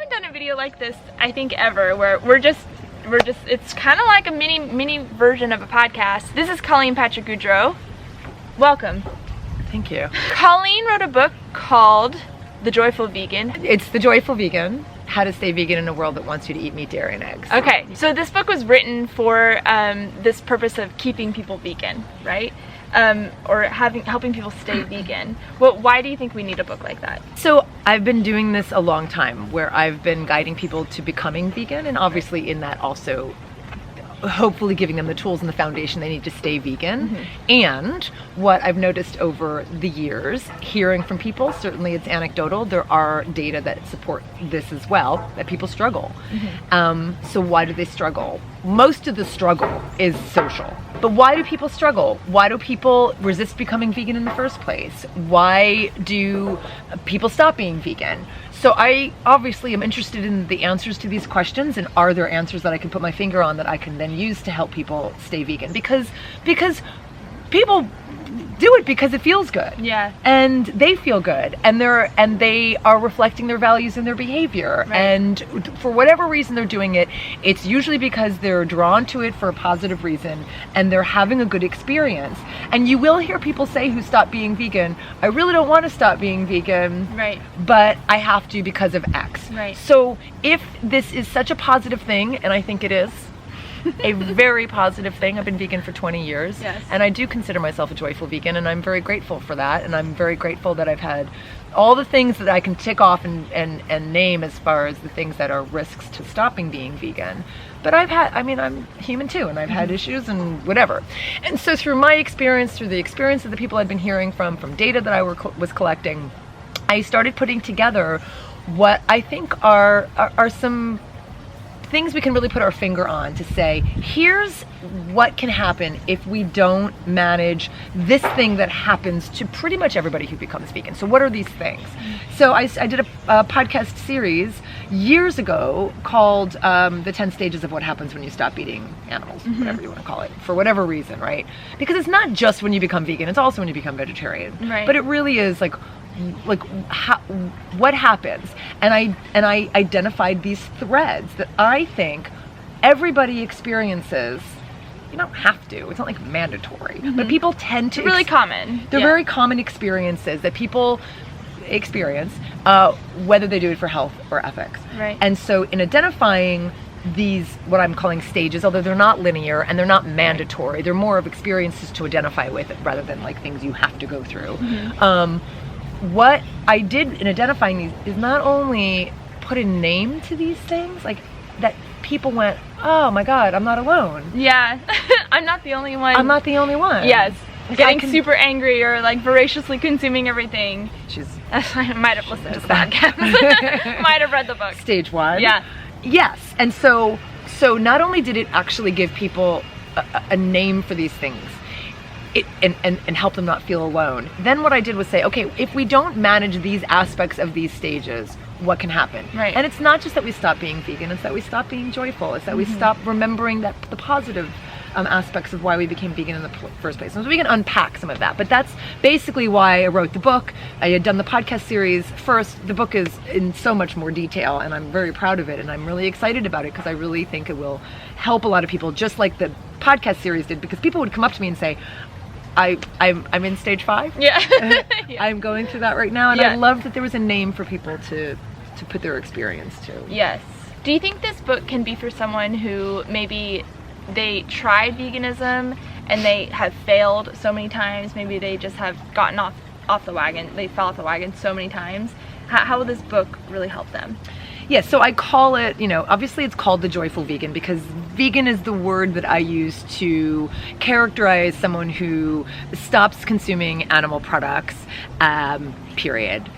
haven't done a video like this, I think, ever, where we're just it's kind of like a mini version of a podcast. This is Colleen Patrick-Goudreau. Welcome. Thank you. Colleen wrote a book called The Joyful Vegan. It's The Joyful Vegan, How to Stay Vegan in a World That Wants You to Eat Meat, Dairy, and Eggs. Okay, so this book was written for this purpose of keeping people vegan, right? Or helping people stay vegan. Well, why do you think we need a book like that? So I've been doing this a long time, where I've been guiding people to becoming vegan, and obviously in that also hopefully giving them the tools and the foundation they need to stay vegan. Mm-hmm. And what I've noticed over the years, hearing from people, certainly it's anecdotal, there are data that support this as well, that people struggle. Mm-hmm. So why do they struggle? Most of the struggle is social. But why do people struggle? Why do people resist becoming vegan in the first place? Why do people stop being vegan? So I obviously am interested in the answers to these questions, and are there answers that I can put my finger on that I can then use to help people stay vegan? Because people do it because it feels good. Yeah. And they feel good, and they are reflecting their values in their behavior. Right. And for whatever reason they're doing it, it's usually because they're drawn to it for a positive reason and they're having a good experience. And you will hear people say who stop being vegan, I really don't want to stop being vegan. Right. But I have to because of X. Right. So if this is such a positive thing, and I think it is, a very positive thing. I've been vegan for 20 years. Yes. And I do consider myself a joyful vegan, and I'm very grateful for that. And I'm very grateful that I've had all the things that I can tick off and name as far as the things that are risks to stopping being vegan. But I'm human too, and I've had issues and whatever. And so through my experience, through the experience of the people I'd been hearing from data that I was collecting, I started putting together what I think are some things we can really put our finger on to say, here's what can happen if we don't manage this thing that happens to pretty much everybody who becomes vegan. So what are these things? So I did a podcast series years ago called The 10 Stages of What Happens When You Stop Eating Animals, whatever you want to call it, for whatever reason, right? Because it's not just when you become vegan, it's also when you become vegetarian. Right. But it really is like what happens, and I identified these threads that I think everybody experiences. You don't have to, it's not like mandatory, but people tend to It's really common. They're Yeah. very common experiences that people experience, whether they do it for health or ethics. Right. And so in identifying these, what I'm calling stages, although they're not linear and they're not mandatory, they're more of experiences to identify with rather than like things you have to go through. What I did in identifying these is not only put a name to these things, like that people went, oh my God, I'm not alone. Yeah. I'm not the only one. I'm not the only one. Yes. Like, Getting super angry or like voraciously consuming everything. I might have listened to the podcast. Might have read the book. Stage 1. Yeah. Yes. And so not only did it actually give people a name for these things, and help them not feel alone. Then what I did was say, okay, if we don't manage these aspects of these stages, what can happen? Right. And it's not just that we stop being vegan, it's that we stop being joyful, it's that we stop remembering that the positive aspects of why we became vegan in the first place. And so we can unpack some of that, but that's basically why I wrote the book. I had done the podcast series first. The book is in so much more detail, and I'm very proud of it, and I'm really excited about it because I really think it will help a lot of people, just like the podcast series did, because people would come up to me and say, I'm in stage 5. Yeah. Yeah. I'm going through that right now, and Yeah. I love that there was a name for people to put their experience to. Yes. Do you think this book can be for someone who maybe they tried veganism and they have failed so many times? Maybe they just have gotten off the wagon. They fell off the wagon so many times. How will this book really help them? Yes, so I call it, obviously it's called The Joyful Vegan because vegan is the word that I use to characterize someone who stops consuming animal products, period.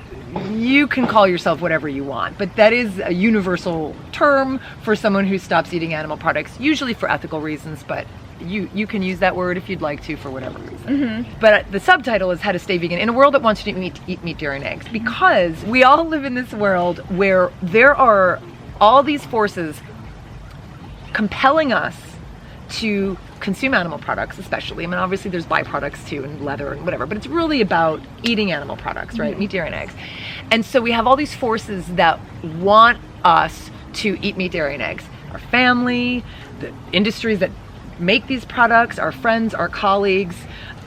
You can call yourself whatever you want, but that is a universal term for someone who stops eating animal products, usually for ethical reasons, but you can use that word if you'd like to for whatever reason. But the subtitle is How to Stay Vegan in a World That Wants You to Eat Meat, Dairy, and Eggs, because we all live in this world where there are all these forces compelling us to consume animal products, especially. I mean, obviously there's byproducts too, and leather and whatever, but it's really about eating animal products, right? Meat, dairy, and eggs. And so we have all these forces that want us to eat meat, dairy, and eggs. Our family, the industries that make these products, our friends, our colleagues,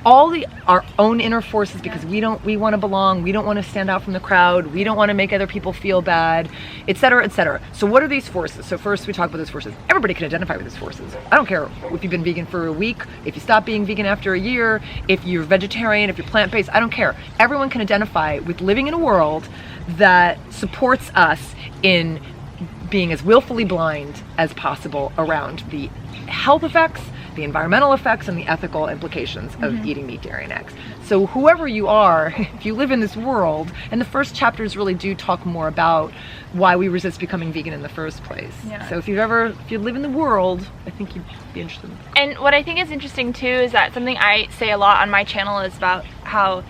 our own inner forces, because we want to belong, we don't want to stand out from the crowd, we don't want to make other people feel bad, etc., etc. So what are these forces? So first we talk about those forces. Everybody can identify with these forces. I don't care if you've been vegan for a week, if you stop being vegan after a year, if you're vegetarian, if you're plant-based, I don't care. Everyone can identify with living in a world that supports us in being as willfully blind as possible around the health effects, the environmental effects, and the ethical implications of eating meat, dairy, and eggs. So whoever you are, if you live in this world, and the first chapters really do talk more about why we resist becoming vegan in the first place. Yeah. So if you live in the world, I think you'd be interested. And what I think is interesting too is that something I say a lot on my channel is about how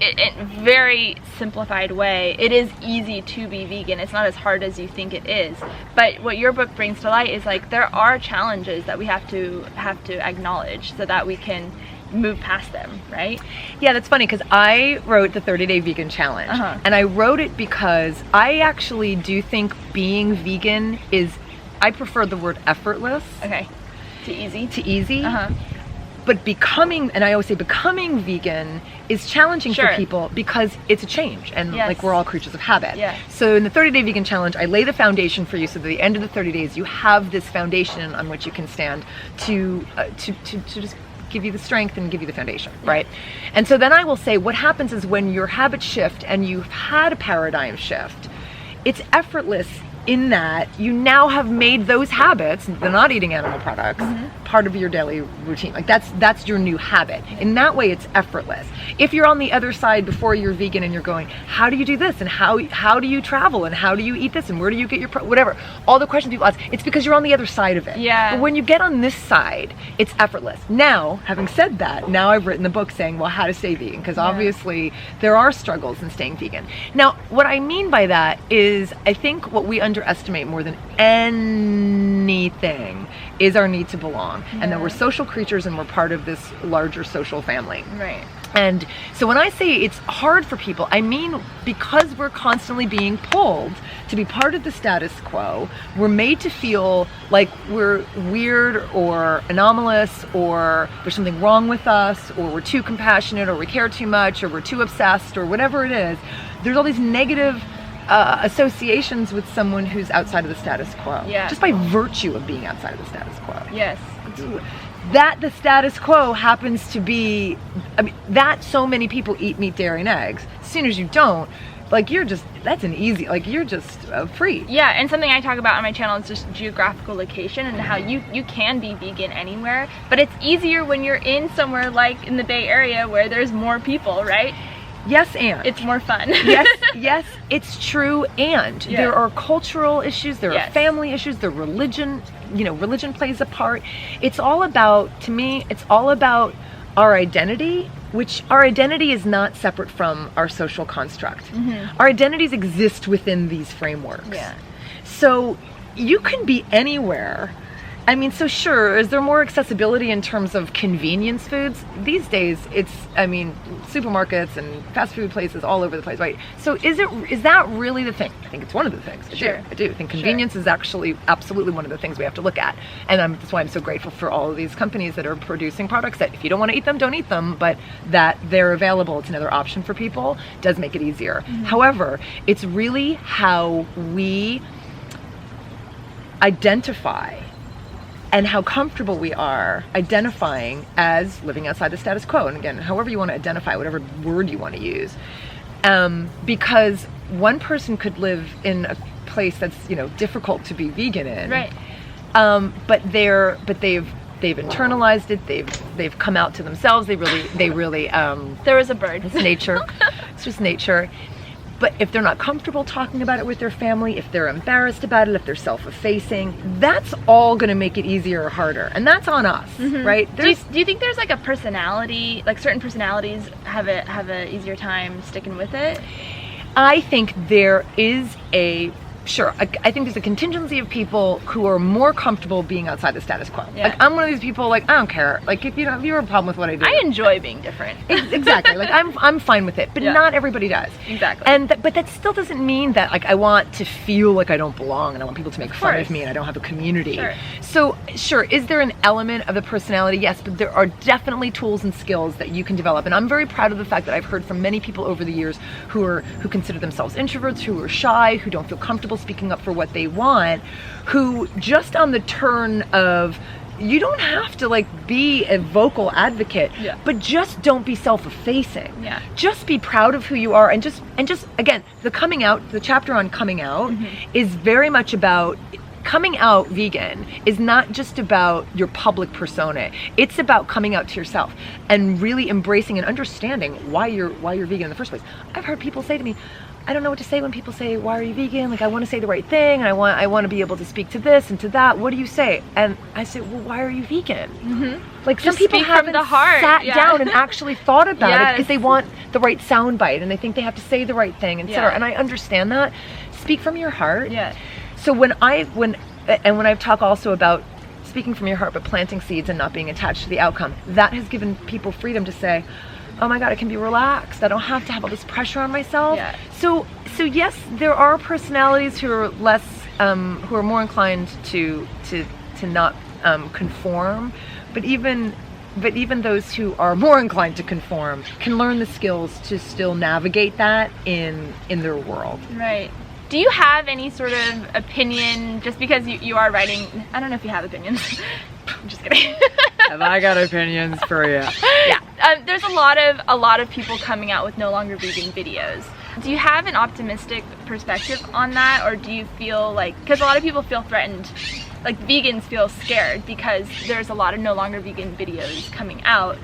in very simplified way, it is easy to be vegan. It's not as hard as you think it is. But what your book brings to light is like there are challenges that we have to acknowledge so that we can move past them, right? Yeah, that's funny because I wrote the 30-day vegan challenge, and I wrote it because I actually do think being vegan I prefer the word effortless. Okay. To easy. To easy. But becoming vegan is challenging for people because it's a change, and like we're all creatures of habit. So in the 30-day vegan challenge, I lay the foundation for you so that at the end of the 30 days you have this foundation on which you can stand to just give you the strength and give you the foundation, right? And so then I will say what happens is when your habits shift and you've had a paradigm shift, it's effortless in that you now have made those habits, the not eating animal products, part of your daily routine. Like that's your new habit. In that way, it's effortless. If you're on the other side before you're vegan and you're going, how do you do this? And how do you travel? And how do you eat this? And where do you get your, whatever. All the questions people ask, it's because you're on the other side of it. Yeah. But when you get on this side, it's effortless. Now, having said that, now I've written the book saying, well, how to stay vegan. Because obviously there are struggles in staying vegan. Now, what I mean by that is I think what we underestimate more than anything is our need to belong, and that we're social creatures and we're part of this larger social family. Right. And so when I say it's hard for people, I mean because we're constantly being pulled to be part of the status quo, we're made to feel like we're weird or anomalous, or there's something wrong with us, or we're too compassionate, or we care too much, or we're too obsessed, or whatever it is. There's all these negative associations with someone who's outside of the status quo. Yeah. Just by virtue of being outside of the status quo. Yes. That the status quo happens to be, I mean, that so many people eat meat, dairy, and eggs. As soon as you don't, like you're just, that's an easy, like you're just free. Yeah, and something I talk about on my channel is just geographical location and how you can be vegan anywhere, but it's easier when you're in somewhere like in the Bay Area where there's more people, right? Yes, and it's more fun. yes, it's true, and there are cultural issues, there are family issues, there are religion, religion plays a part. It's all about, to me, it's all about our identity, which our identity is not separate from our social construct. Our identities exist within these frameworks. Yeah. So you can be anywhere. I mean, so sure, is there more accessibility in terms of convenience foods? These days, it's, I mean, supermarkets and fast food places all over the place, right? So is that really the thing? I think it's one of the things. I do. I think convenience is actually absolutely one of the things we have to look at. And that's why I'm so grateful for all of these companies that are producing products that if you don't want to eat them, don't eat them, but that they're available. It's another option for people. Does make it easier. However, it's really how we identify and how comfortable we are identifying as living outside the status quo. And again, however you want to identify, whatever word you want to use. Because one person could live in a place that's, difficult to be vegan in. Right. But they've internalized it, they've come out to themselves, they really there was a bird. It's nature. It's just nature. But if they're not comfortable talking about it with their family, if they're embarrassed about it, if they're self-effacing, that's all going to make it easier or harder. And that's on us, right? Do you think there's like a personality, like certain personalities have a easier time sticking with it? I think there is a sure, I think there's a contingency of people who are more comfortable being outside the status quo. Yeah. Like, I'm one of these people, like, I don't care. Like, if you have a problem with what I do. I enjoy being different. Exactly. Like, I'm fine with it, but not everybody does. Exactly. But that still doesn't mean that, like, I want to feel like I don't belong and I want people to make fun of me and I don't have a community. Sure. So, sure, is there an element of the personality? Yes, but there are definitely tools and skills that you can develop. And I'm very proud of the fact that I've heard from many people over the years who consider themselves introverts, who are shy, who don't feel comfortable speaking up for what they want, who just on the turn of, you don't have to like be a vocal advocate, but just don't be self-effacing. Yeah. Just be proud of who you are, and just again, the coming out, the chapter on coming out is very much about coming out vegan is not just about your public persona. It's about coming out to yourself and really embracing and understanding why you're vegan in the first place. I've heard people say to me, I don't know what to say when people say, why are you vegan? Like, I want to say the right thing, and I want to be able to speak to this and to that. What do you say? And I say, well, why are you vegan? Like, some people haven't sat down and actually thought about it because they want the right soundbite and they think they have to say the right thing, etc. And I understand that. Speak from your heart. Yeah. So when I've talked also about speaking from your heart but planting seeds and not being attached to the outcome, that has given people freedom to say, oh my God, I can be relaxed. I don't have to have all this pressure on myself. Yeah. So yes, there are personalities who are less, who are more inclined to not conform, but even those who are more inclined to conform can learn the skills to still navigate that in their world. Right. Do you have any sort of opinion, just because you are writing, I don't know if you have opinions. I'm just kidding. Have I got opinions for you? Yeah. There's a lot of people coming out with no longer vegan videos. Do you have an optimistic perspective on that, or do you feel like, because a lot of people feel threatened, like vegans feel scared because there's a lot of no longer vegan videos coming out.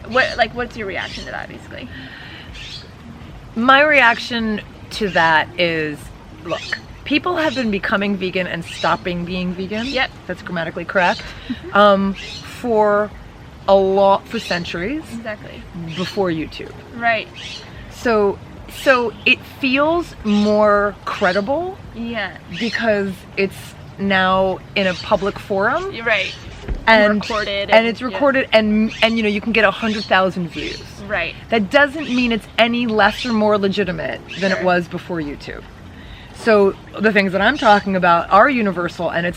What's your reaction to that, basically? My reaction to that is, look, people have been becoming vegan and stopping being vegan. Yep. That's grammatically correct. For centuries. Exactly. Before YouTube. Right. So it feels more credible. Yeah. Because it's now in a public forum. You're right. And recorded. And it's recorded, and you know, you can get 100,000 views. Right. That doesn't mean it's any less or more legitimate than it was before YouTube. So the things that I'm talking about are universal, and it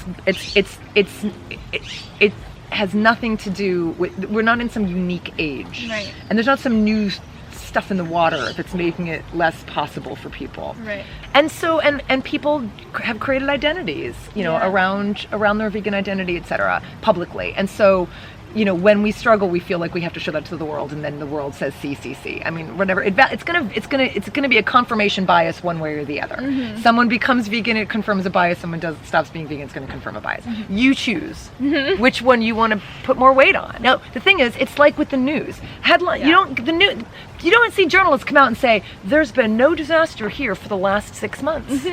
has nothing to do with, we're not in some unique age. Right. And there's not some new stuff in the water that's making it less possible for people. Right. And so and people have created identities, you know, around their vegan identity, etc., publicly. And so, you know, when we struggle, we feel like we have to show that to the world, and then the world says CCC. I mean, whatever. It's gonna be a confirmation bias one way or the other. Someone becomes vegan, it confirms a bias. Someone stops being vegan, it's gonna confirm a bias. You choose which one you want to put more weight on. Now, the thing is, it's like with the news headline. You don't see journalists come out and say there's been no disaster here for the last 6 months,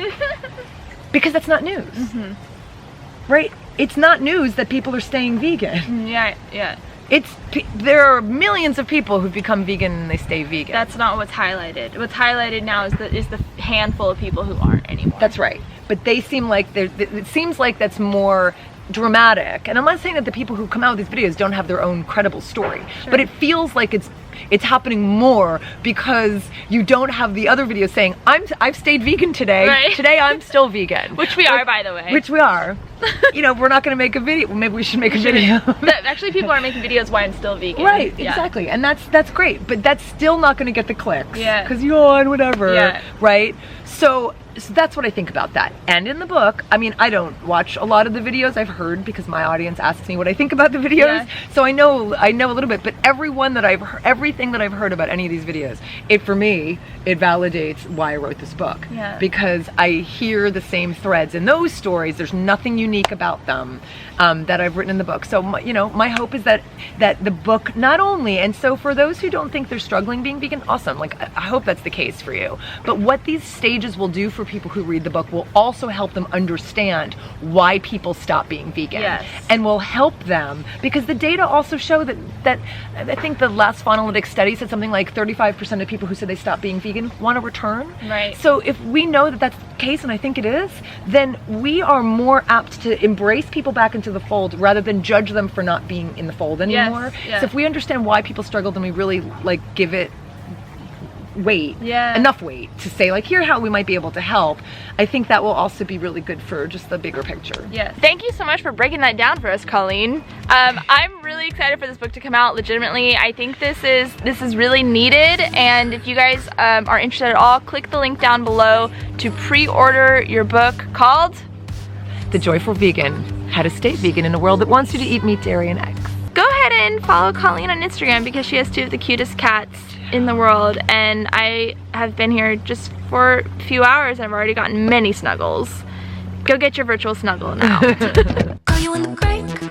because that's not news, right? It's not news that people are staying vegan. Yeah. There are millions of people who've become vegan and they stay vegan. That's not what's highlighted. What's highlighted now is the handful of people who aren't anymore. That's right. But they seem like it seems like that's more dramatic. And I'm not saying that the people who come out with these videos don't have their own credible story, but it feels like it's happening more because you don't have the other videos saying I've stayed vegan today. Right. Today I'm still vegan. Which we are, by the way. Which we are. You know, we're not going to make a video. Well, maybe we should make a video. Actually, people are making videos why I'm still vegan. Right, exactly. And that's great, but that's still not going to get the clicks. Yeah. Because yawn, whatever. Yeah. Right? So that's what I think about that. And in the book, I mean, I don't watch a lot of the videos. I've heard, because my audience asks me what I think about the videos. Yeah. So I know a little bit, but everything that I've heard about any of these videos, for me, it validates why I wrote this book. Yeah. Because I hear the same threads in those stories. There's nothing unique about them that I've written in the book. So, my hope is that the book not only, and so for those who don't think they're struggling being vegan, awesome. Like, I hope that's the case for you. But what these stages will do for people who read the book will also help them understand why people stop being vegan. Yes. And will help them, because the data also show that I think the last Fuanalytics study said something like 35% of people who said they stopped being vegan want to return. Right. So if we know that that's the case, and I think it is, then we are more apt to embrace people back into the fold rather than judge them for not being in the fold anymore. Yes. So if we understand why people struggle, then we really like give it weight, Yeah. enough weight to say like, here how we might be able to help. I think that will also be really good for just the bigger picture. Yeah. Thank you so much for breaking that down for us, Colleen. I'm really excited for this book to come out. Legitimately, I think this is really needed, and if you guys are interested at all, click the link down below to pre-order your book called The Joyful Vegan: How to Stay Vegan in a World That Wants You to Eat Meat, Dairy, and Eggs. Go ahead and follow Colleen on Instagram because she has 2 of the cutest cats in the world, and I have been here just for a few hours and I've already gotten many snuggles. Go get your virtual snuggle now. Call you in the break.